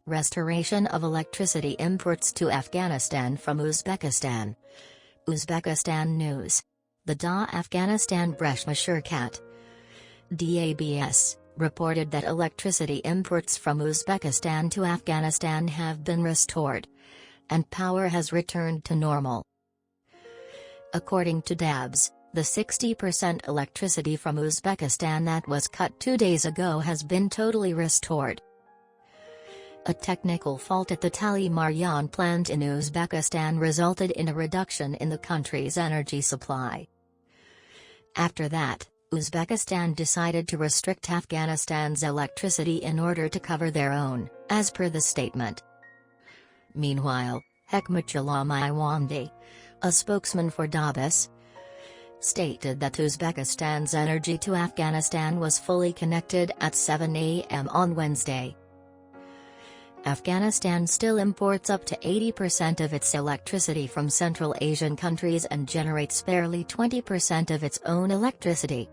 Restoration of electricity imports to Afghanistan from Uzbekistan. Uzbekistan News. The Afghanistan Breshna Sherkat (DABS) reported that electricity imports from Uzbekistan to Afghanistan have been restored, and power has returned to normal. According to DABS, the 60% electricity from Uzbekistan that was cut 2 days ago has been totally restored. A technical fault at the Teli Marjan plant in Uzbekistan resulted in a reduction in the country's energy supply. After that, Uzbekistan decided to restrict Afghanistan's electricity in order to cover their own, as per the statement. Meanwhile, Hekmatullah Maiwandi, a spokesman for DABS, stated that Uzbekistan's energy to Afghanistan was fully connected at 7 a.m. on Wednesday. Afghanistan still imports up to 80% of its electricity from Central Asian countries and generates barely 20% of its own electricity.